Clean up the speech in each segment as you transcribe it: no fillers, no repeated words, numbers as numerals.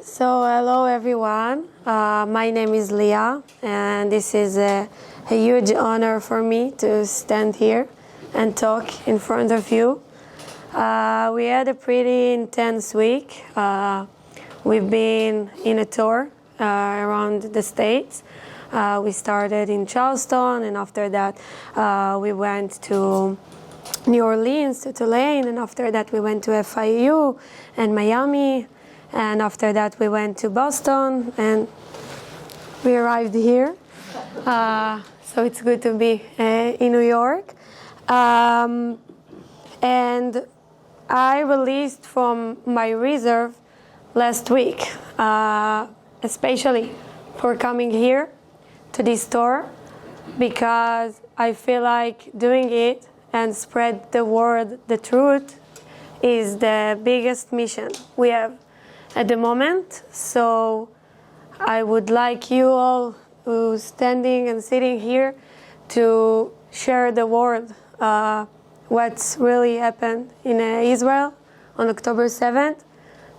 So hello everyone, my name is Leah and this is a huge honor for me to stand here and talk in front of you. We had a pretty intense week. We've been in a tour around the States. We started in Charleston and after that we went to New Orleans, to Tulane, and after that we went to FIU and Miami. And after that, we went to Boston, and we arrived here. So it's good to be in New York. And I released from my reserve last week, especially for coming here to this store, because I feel like doing it and spread the word, the truth, is the biggest mission we have at the moment. So I would like you all who's standing and sitting here to share the word, what's really happened in Israel on October 7th,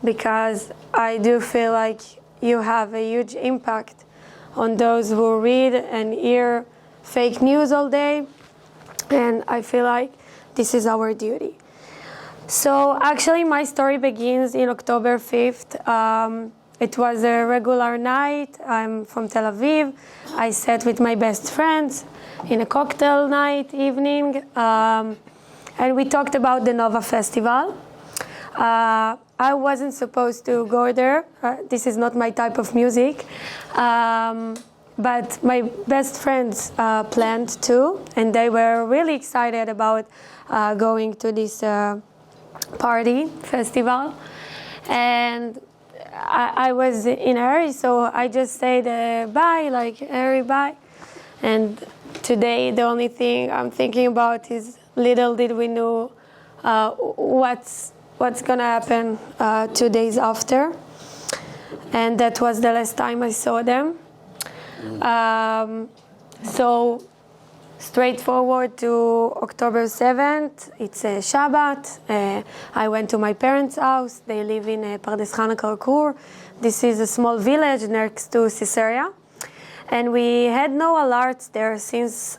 because I do feel like you have a huge impact on those who read and hear fake news all day, and I feel like this is our duty. So actually my story begins in October 5th. It was a regular night. I'm from Tel Aviv. I sat with my best friends in a cocktail night evening, and we talked about the Nova Festival. I wasn't supposed to go there. This is not my type of music. But my best friends planned to, and they were really excited about going to this party, festival, and I was in a hurry, so I just said bye, like hurry, bye. And today the only thing I'm thinking about is little did we know what's gonna happen 2 days after, and that was the last time I saw them. So straightforward to October 7th, it's a Shabbat. I went to my parents' house. They live in Pardes Chana Karkur. This is a small village next to Caesarea. And we had no alerts there since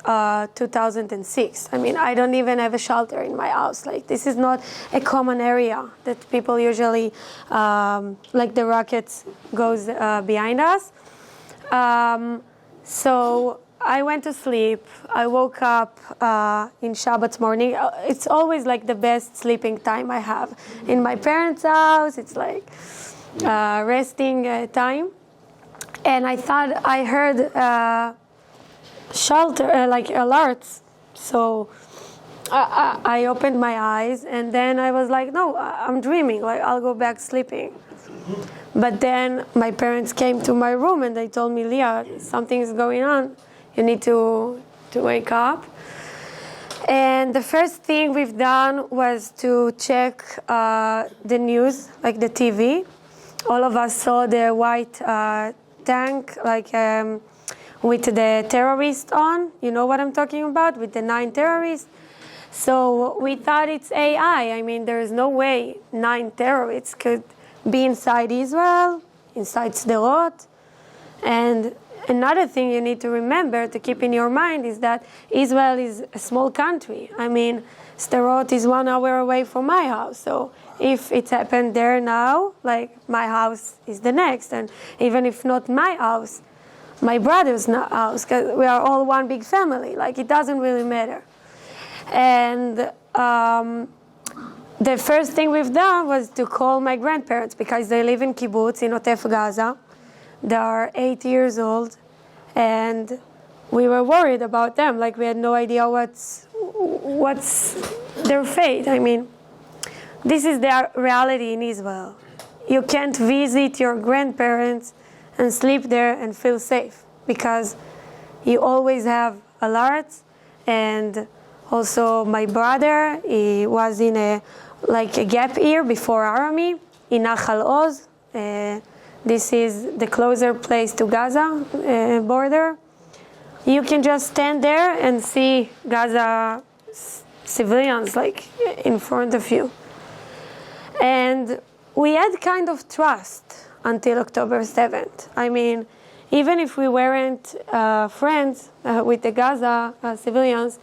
2006. I mean, I don't even have a shelter in my house. Like, this is not a common area that people usually, like the rockets goes behind us. So I went to sleep. I woke up in Shabbat morning. It's always like the best sleeping time I have. In my parents' house, it's like resting time. And I thought I heard like alerts. So I opened my eyes, and then I was like, no, I'm dreaming. Like, I'll go back sleeping. But then my parents came to my room and they told me, Leah, something is going on. You need to wake up. And the first thing we've done was to check the news, like the TV. All of us saw the white tank, like with the terrorists on. You know what I'm talking about, with the 9 terrorists. So we thought it's AI. I mean, there is no way 9 terrorists could be inside Israel, inside Sderot. And another thing you need to remember, to keep in your mind, is that Israel is a small country. I mean, Sderot is 1 hour away from my house. So if it happened there now, like, my house is the next. And even if not my house, my brother's house, because we are all one big family. Like, it doesn't really matter. And the first thing we've done was to call my grandparents, because they live in kibbutz in Otef Gaza. They are 8 years old, and we were worried about them. Like, we had no idea what's their fate. I mean, this is their reality in Israel. You can't visit your grandparents and sleep there and feel safe, because you always have alerts. And also my brother, he was in a gap year before army in Nachal Oz. This is the closer place to Gaza border. You can just stand there and see Gaza civilians like in front of you. And we had kind of trust until October 7th. I mean, even if we weren't friends with the Gaza civilians,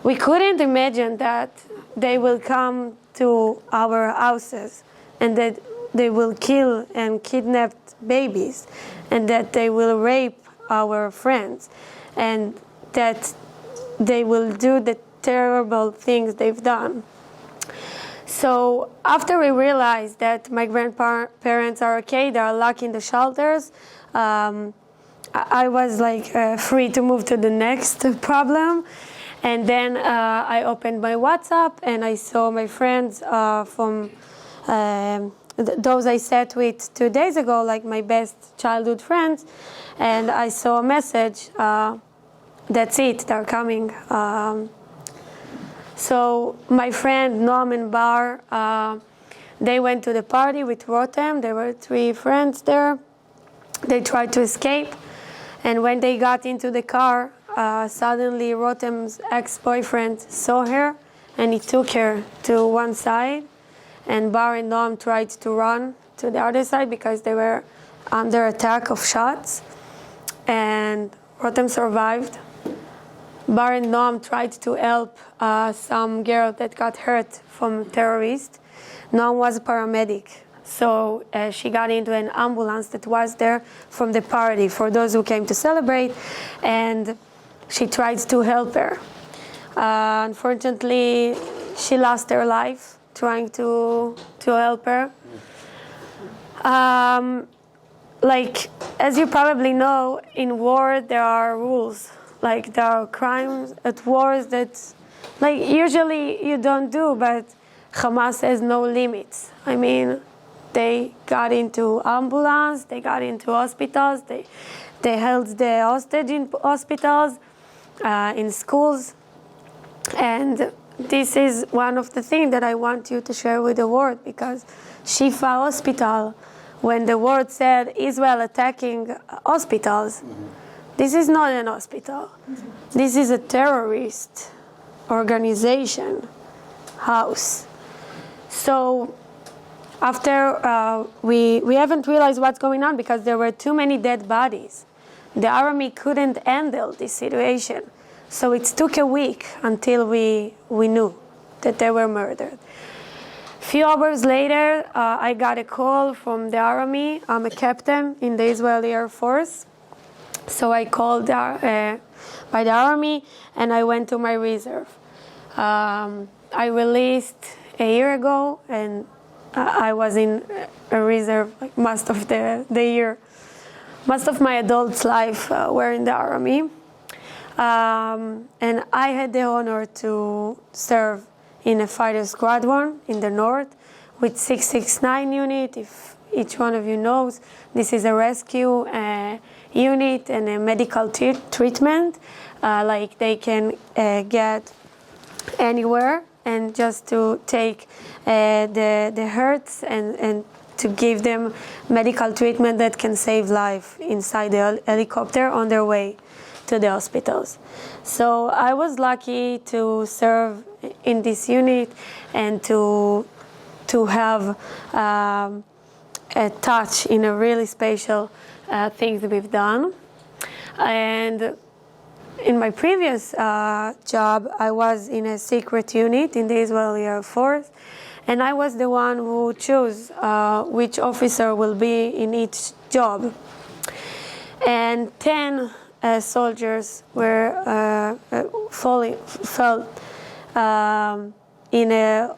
we couldn't imagine that they will come to our houses and that they will kill and kidnap babies and that they will rape our friends and that they will do the terrible things they've done. So after we realized that my grandparents are okay, they are locked in the shelters, I was like free to move to the next problem. And then I opened my WhatsApp and I saw my friends from those I sat with 2 days ago, like my best childhood friends. And I saw a message, that's it, they're coming. So my friend Noam and Bar, they went to the party with Rotem. There were 3 friends there. They tried to escape. And when they got into the car, suddenly Rotem's ex-boyfriend saw her and he took her to one side. And Bar and Noam tried to run to the other side because they were under attack of shots. And Rotem survived. Bar and Noam tried to help some girl that got hurt from terrorists. Noam was a paramedic, so she got into an ambulance that was there from the party for those who came to celebrate, and she tried to help her. Unfortunately, she lost her life trying to help her. Like, as you probably know, in war there are rules. Like, there are crimes at wars that, like, usually you don't do, but Hamas has no limits. I mean, they got into ambulance, they got into hospitals, they held the hostage in hospitals, in schools. And this is one of the things that I want you to share with the world, because Shifa Hospital, when the world said Israel attacking hospitals, this is not an hospital. This is a terrorist organization house. So after we haven't realized what's going on because there were too many dead bodies. The army couldn't handle this situation. So it took a week until we knew that they were murdered. A few hours later, I got a call from the army. I'm a captain in the Israeli Air Force. So I called by the army and I went to my reserve. I released a year ago and I was in a reserve like most of the year. Most of my adult life were in the army. And I had the honor to serve in a fighter squadron in the north with 669 unit. If each one of you knows, this is a rescue unit and a medical treatment, like they can get anywhere, and just to take the hurts and to give them medical treatment that can save life inside the helicopter on their way to the hospitals. So I was lucky to serve in this unit and to have a touch in a really special things we've done. And in my previous job, I was in a secret unit in the Israeli Air Force, and I was the one who chose which officer will be in each job. And 10 soldiers were felt in a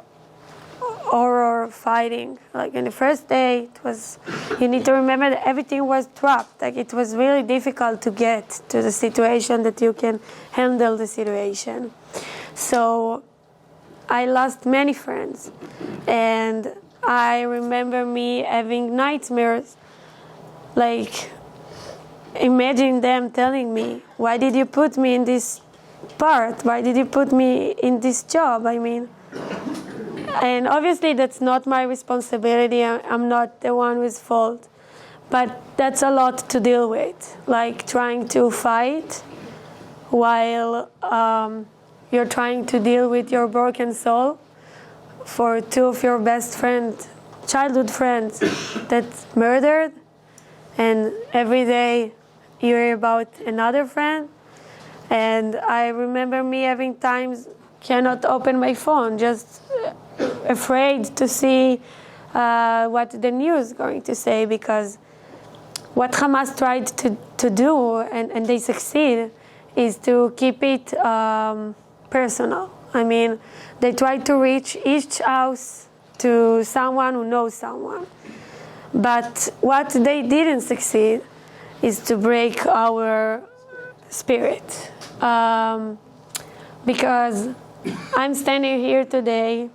horror fighting. Like in the first day, it was, you need to remember that everything was trapped. Like it was really difficult to get to the situation that you can handle the situation. So I lost many friends, and I remember me having nightmares, like imagine them telling me, why did you put me in this part? Why did you put me in this job? I mean, and obviously that's not my responsibility. I'm not the one who's fault, but that's a lot to deal with, like trying to fight while you're trying to deal with your broken soul for two of your best friends childhood friends that murdered, and every day you hear about another friend. And I remember me having times cannot open my phone, just afraid to see what the news is going to say, because what Hamas tried to do, and they succeed, is to keep it personal. I mean, they tried to reach each house to someone who knows someone. But what they didn't succeed is to break our spirit. Because I'm standing here today,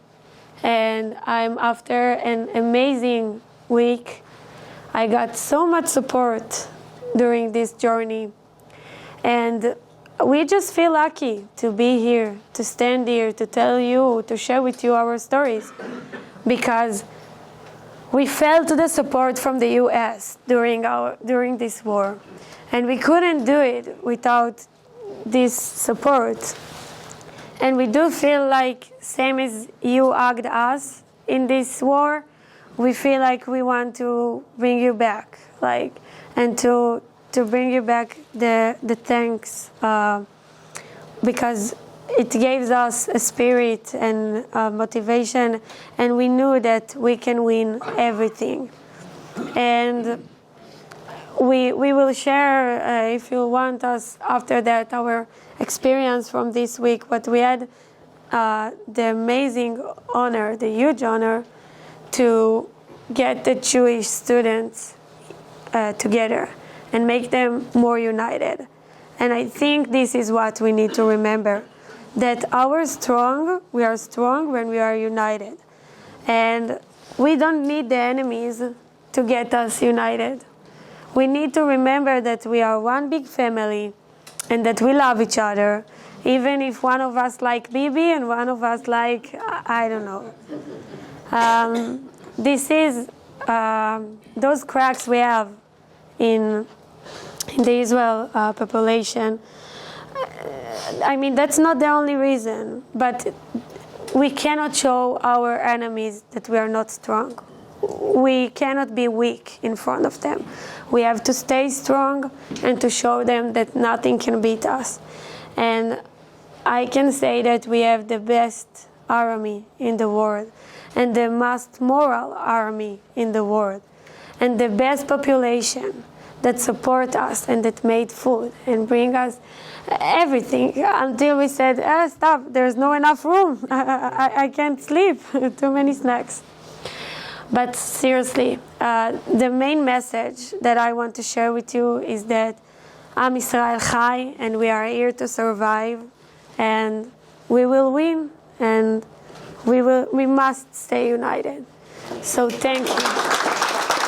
and I'm after an amazing week. I got so much support during this journey, and we just feel lucky to be here, to stand here, to tell you, to share with you our stories, because we felt the support from the U.S. during this war, and we couldn't do it without this support. And we do feel like, same as you hugged us in this war, we feel like we want to bring you back, and to bring you back the thanks, because it gives us a spirit and motivation, and we knew that we can win everything. And we will share, if you want us, after that, our experience from this week. But we had the amazing honor, the huge honor, to get the Jewish students together and make them more united. And I think this is what we need to remember, that we are strong when we are united. And we don't need the enemies to get us united. We need to remember that we are one big family and that we love each other, even if one of us like Bibi and one of us like, I don't know. This is those cracks we have in the Israel population. I mean, that's not the only reason, but we cannot show our enemies that we are not strong. We cannot be weak in front of them. We have to stay strong and to show them that nothing can beat us. And I can say that we have the best army in the world, and the most moral army in the world, and the best population that support us and that made food and bring us everything, until we said, stop, there's no enough room. I can't sleep, too many snacks. But seriously, the main message that I want to share with you is that Am Yisrael Chai, and we are here to survive, and we will win, and we must stay united. So thank you.